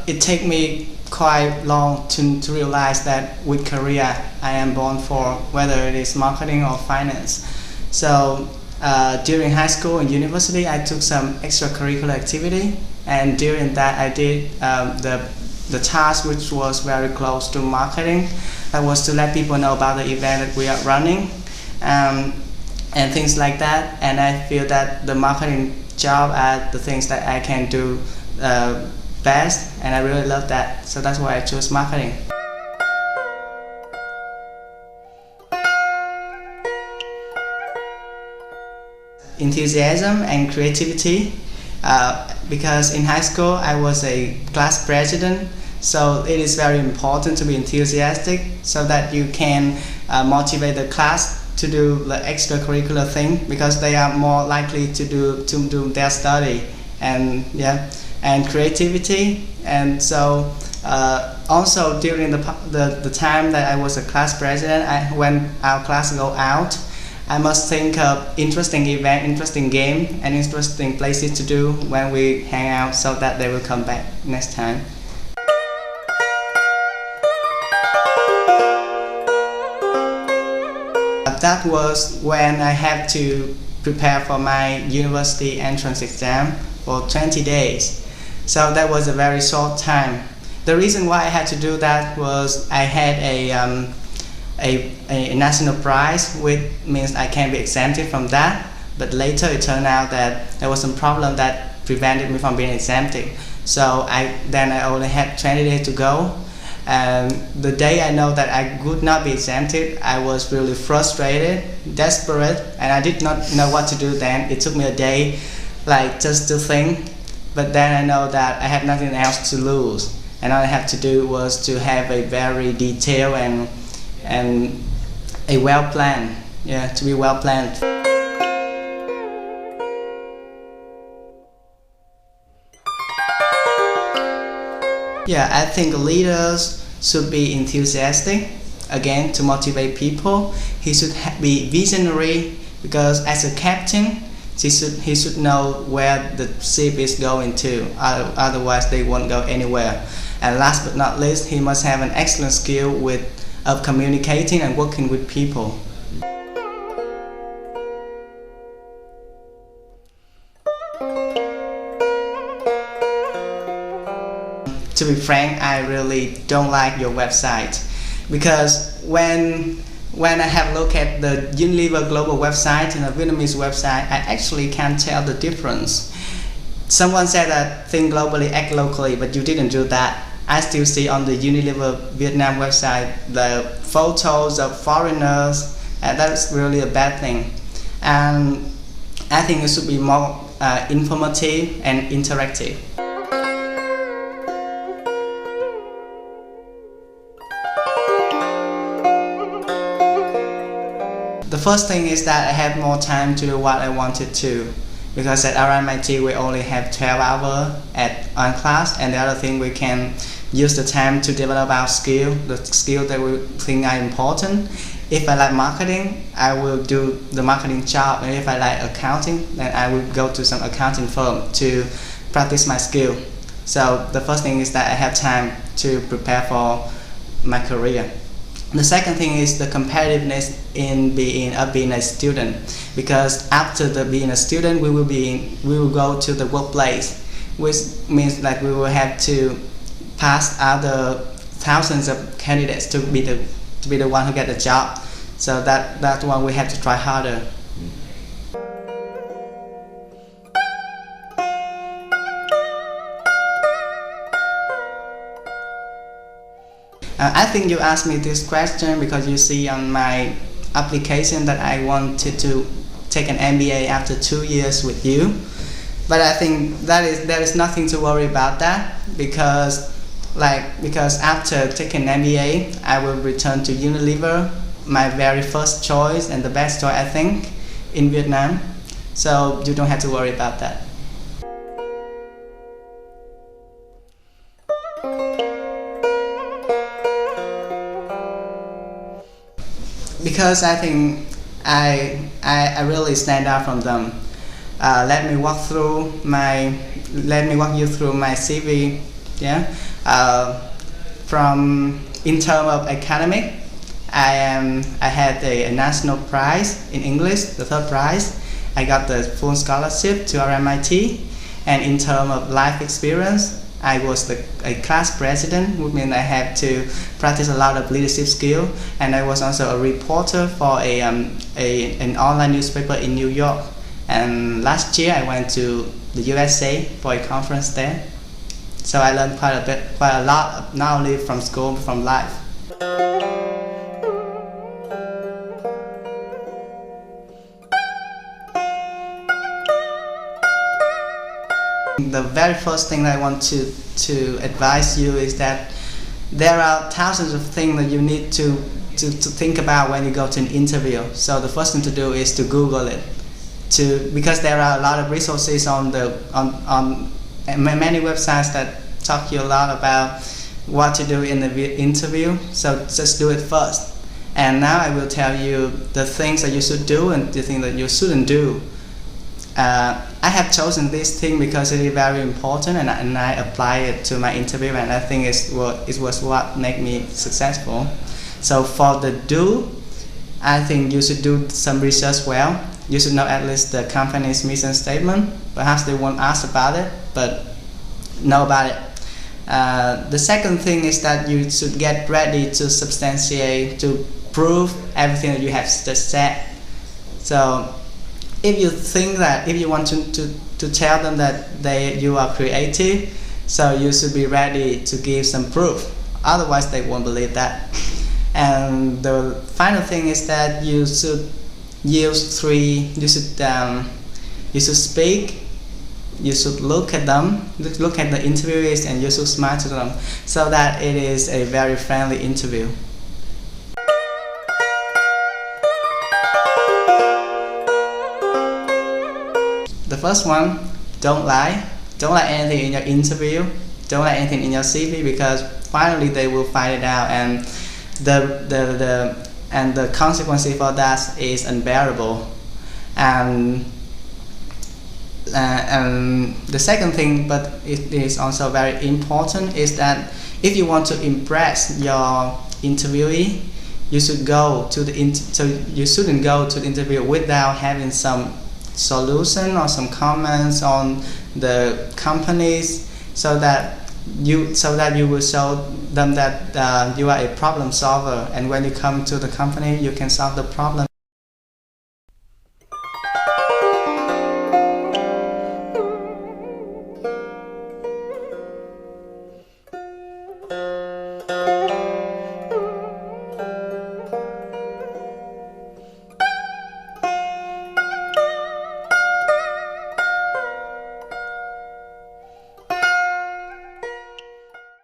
it took me quite long to realize that which career I am born for, whether it is marketing or finance. So during high school and university, I took some extracurricular activity, and during that I did the task which was very close to marketing. That was to let people know about the event that we are running, and things like that. And I feel that the marketing job are the things that I can do best, and I really love that. So that's why I chose marketing. Enthusiasm and creativity, because in high school I was a class president, so it is very important to be enthusiastic so that you can motivate the class to do the extracurricular thing, because they are more likely to do their study, and creativity. And so also during the time that I was a class president, when our class go out, I must think of interesting event, interesting game, and interesting places to do when we hang out, so that they will come back next time. That was when I had to prepare for my university entrance exam for 20 days. So that was a very short time. The reason why I had to do that was I had a national prize, which means I can be exempted from that. But later it turned out that there was some problem that prevented me from being exempted. So I only had 20 days to go. And the day I know that I could not be exempted, I was really frustrated, desperate, and I did not know what to do then. It took me a day, just to think. But then I know that I had nothing else to lose, and all I had to do was to have a very detailed and a well planned, to be well planned. I think leaders should be enthusiastic, again, to motivate people. He should be visionary, because as a captain, he should know where the ship is going to, otherwise they won't go anywhere. And last but not least, he must have an excellent skill of communicating and working with people. To be frank, I really don't like your website, because when I have a look at the Unilever global website and the Vietnamese website, I actually can't tell the difference. Someone said that think globally, act locally, but you didn't do that. I still see on the Unilever Vietnam website the photos of foreigners, and that's really a bad thing. And I think it should be more informative and interactive. The first thing is that I have more time to do what I wanted to, because at RMIT we only have 12 hours on class, and the other thing, we can use the time to develop our skill, the skill that we think are important. If I like marketing, I will do the marketing job, and if I like accounting, then I will go to some accounting firm to practice my skill. So the first thing is that I have time to prepare for my career. The second thing is the competitiveness in being a student, because after being a student, we will go to the workplace, which means that we will have to pass other thousands of candidates to be the one who get the job. So that's one we have to try harder. I think you asked me this question because you see on my application that I wanted to take an MBA after 2 years with you. But I think there is nothing to worry about that, because after taking MBA, I will return to Unilever, my very first choice and the best choice, I think, in Vietnam. So you don't have to worry about that. Because I think I really stand out from them. Let me walk you through my CV. From in terms of academic, I had a national prize in English, the third prize. I got the full scholarship to RMIT. And in terms of life experience, I was a class president, which means I had to practice a lot of leadership skill. And I was also a reporter for an online newspaper in New York. And last year I went to the USA for a conference there. So I learned quite a lot, not only from school, but from life. The very first thing I want to advise you is that there are thousands of things that you need to think about when you go to an interview. So the first thing to do is to Google it, because there are a lot of resources on many websites that talk you a lot about what to do in the interview. So just do it first. And now I will tell you the things that you should do and the things that you shouldn't do. I have chosen this thing because it is very important, and I apply it to my interview, and I think it was what made me successful. So for the do, I think you should do some research well. You should know at least the company's mission statement. Perhaps they won't ask about it, but know about it. The second thing is that you should get ready to substantiate, to prove everything that you have just said. So if you think that, if you want to tell them that you are creative, so you should be ready to give some proof. Otherwise, they won't believe that. And the final thing is that you should use you should speak, you should look at them, look at the interviewees, and you should smile to them, so that it is a very friendly interview. The first one, don't lie. Don't lie anything in your interview. Don't lie anything in your CV, because finally they will find it out, and the consequence for that is unbearable. And the second thing, but it is also very important, is that if you want to impress your interviewee, you should go to you shouldn't go to the interview without having some solution or some comments on the companies, so that you will show them that you are a problem solver, and when you come to the company, you can solve the problem.